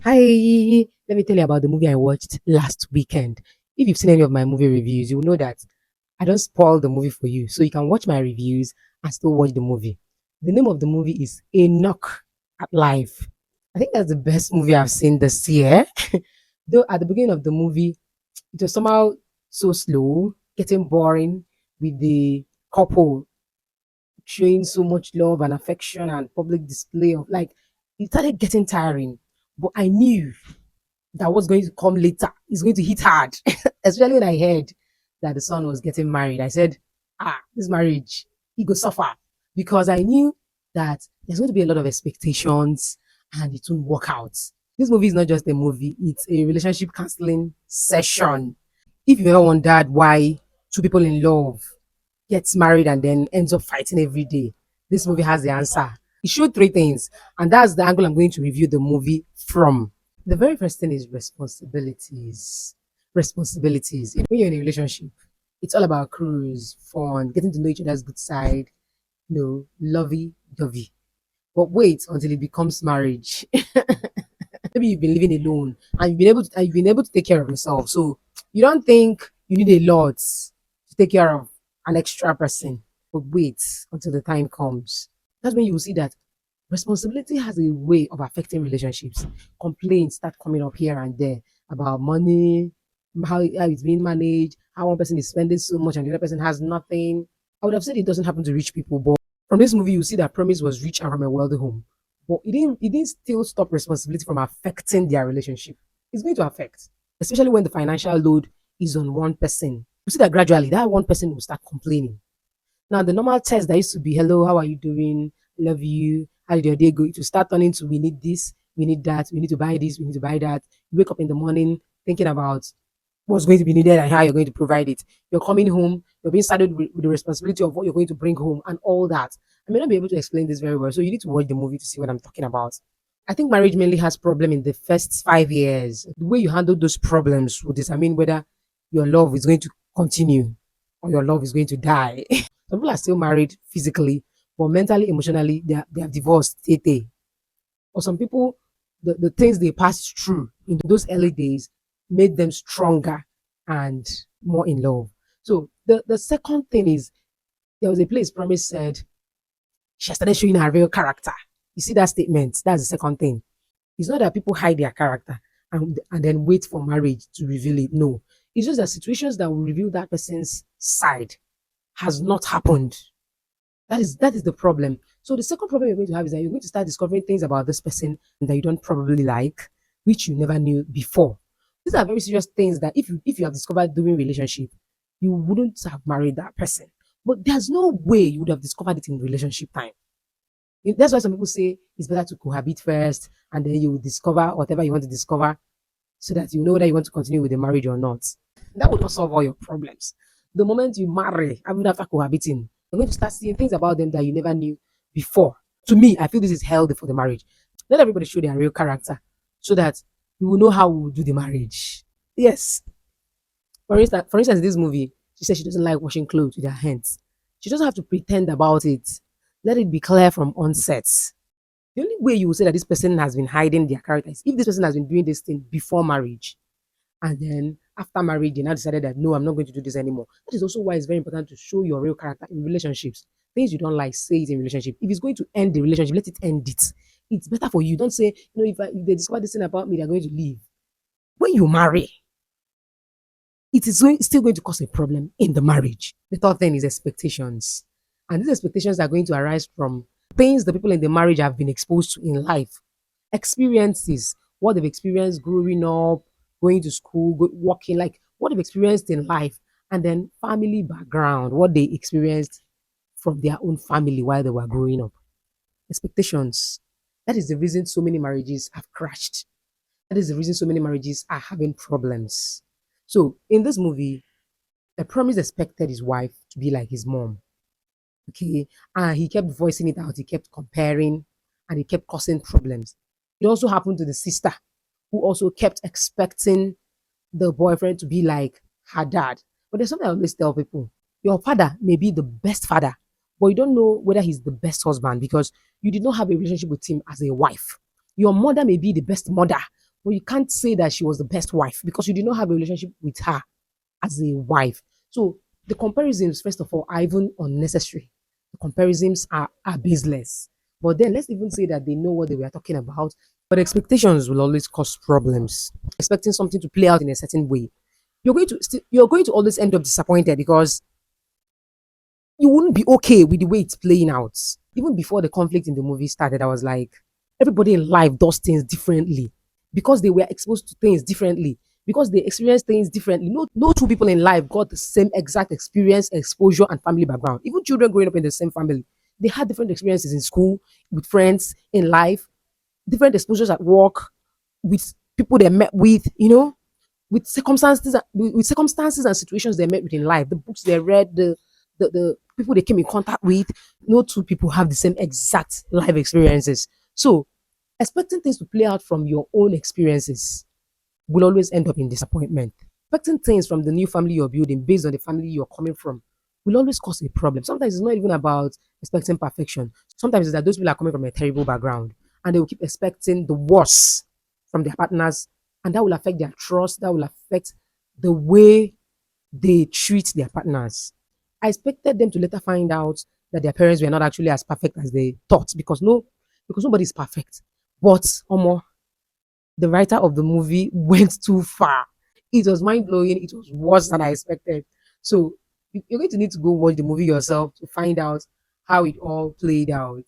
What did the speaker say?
Hi, let me tell you about the movie I watched last weekend. If you've seen any of my movie reviews, you will know that I don't spoil the movie for you. So you can watch my reviews and still watch the movie. The name of the movie is A Knock at Life. I think that's the best movie I've seen this year. Though at the beginning of the movie, it was somehow so slow, getting boring with the couple showing so much love and affection and public display of like it started getting tiring. But I knew that was going to come later is going to hit hard, especially when I heard that the son was getting married. I said, this marriage, he go suffer because I knew that there's going to be a lot of expectations and it won't work out. This movie is not just a movie, it's a relationship counseling session. If you ever wondered why two people in love gets married and then ends up fighting every day, this movie has the answer. It showed three things, and that's the angle I'm going to review the movie from. The very first thing is responsibilities. Responsibilities. When you're in a relationship, it's all about cruise, fun, getting to know each other's good side, lovey dovey. But wait until it becomes marriage. Maybe you've been living alone and you've been able to take care of yourself. So you don't think you need a lot to take care of an extra person. But wait until the time comes. That's when you will see that responsibility has a way of affecting relationships. Complaints start coming up here and there about money, how it's being managed, how one person is spending so much and the other person has nothing. I would have said it doesn't happen to rich people, but from this movie, you see that Promise was rich and from a wealthy home. But it didn't still stop responsibility from affecting their relationship. It's going to affect, especially when the financial load is on one person. You see that gradually that one person will start complaining. Now, the normal test that used to be, hello, how are you doing? Love you. How did your day go? To start turning to, we need this, we need that, we need to buy this, we need to buy that. You wake up in the morning thinking about what's going to be needed and how you're going to provide it. You're coming home, you're being saddled with the responsibility of what you're going to bring home and all that. I may not be able to explain this very well, so you need to watch the movie to see what I'm talking about. I think marriage mainly has problem in the first 5 years. The way you handle those problems will determine whether your love is going to continue or your love is going to die. Some people are still married physically, but mentally, emotionally, they have divorced. Tete. Or some people, the things they passed through in those early days made them stronger and more in love. So the second thing is there was a place Promise said she started showing her real character. You see that statement? That's the second thing. It's not that people hide their character and then wait for marriage to reveal it. No. It's just that situations that will reveal that person's side has not happened. That is the problem. So the second problem you're going to have is that you're going to start discovering things about this person that you don't probably like, which you never knew before. These are very serious things that if you have discovered during relationship, you wouldn't have married that person. But there's no way you would have discovered it in relationship time. That's why some people say it's better to cohabit first and then you will discover whatever you want to discover so that you know whether you want to continue with the marriage or not. That would not solve all your problems. The moment you marry, even after cohabiting, you're going to start seeing things about them that you never knew before. To me, I feel this is healthy for the marriage. Let everybody show their real character so that you will know how we will do the marriage. Yes. For instance, in this movie, she said she doesn't like washing clothes with her hands. She doesn't have to pretend about it. Let it be clear from onset. The only way you will say that this person has been hiding their character is if this person has been doing this thing before marriage. And then after marriage, they now decided that no, I'm not going to do this anymore. That is also why it's very important to show your real character in relationships. Things you don't like, say it in relationship. If it's going to end the relationship, let it end it. It's better for you. Don't say, if they discover this thing about me, they're going to leave. When you marry, still going to cause a problem in the marriage. The third thing is expectations. And these expectations are going to arise from things the people in the marriage have been exposed to in life, experiences, what they've experienced growing up, going to school, working, like what they've experienced in life, and then family background, what they experienced from their own family while they were growing up. Expectations. That is the reason so many marriages have crashed. That is the reason so many marriages are having problems. So in this movie, the promise expected his wife to be like his mom. Okay. And he kept voicing it out, he kept comparing, and he kept causing problems. It also happened to the sister who also kept expecting the boyfriend to be like her dad. But there's something I always tell people: your father may be the best father, but you don't know whether he's the best husband because you did not have a relationship with him as a wife. Your mother may be the best mother, but you can't say that she was the best wife because you did not have a relationship with her as a wife. So the comparisons, first of all, are even unnecessary. The comparisons are baseless. But then let's even say that they know what they were talking about. But expectations will always cause problems. Expecting something to play out in a certain way, you're going to always end up disappointed because you wouldn't be okay with the way it's playing out. Even before the conflict in the movie started, I was like, everybody in life does things differently because they were exposed to things differently, because they experience things differently. No two people in life got the same exact experience, exposure, and family background. Even children growing up in the same family, they had different experiences in school, with friends, in life, different exposures at work, with people they met with, with circumstances and situations they met with in life, the books they read, the people they came in contact with. No two people have the same exact life experiences. So expecting things to play out from your own experiences will always end up in disappointment. Expecting things from the new family you're building based on the family you're coming from will always cause a problem. Sometimes it's not even about expecting perfection. Sometimes it's that those people are coming from a terrible background and they will keep expecting the worst from their partners, and that will affect their trust, that will affect the way they treat their partners. I expected them to later find out that their parents were not actually as perfect as they thought because nobody's perfect. But Omo, the writer of the movie went too far. It was mind blowing. It was worse than I expected. So you're going to need to go watch the movie yourself to find out how it all played out.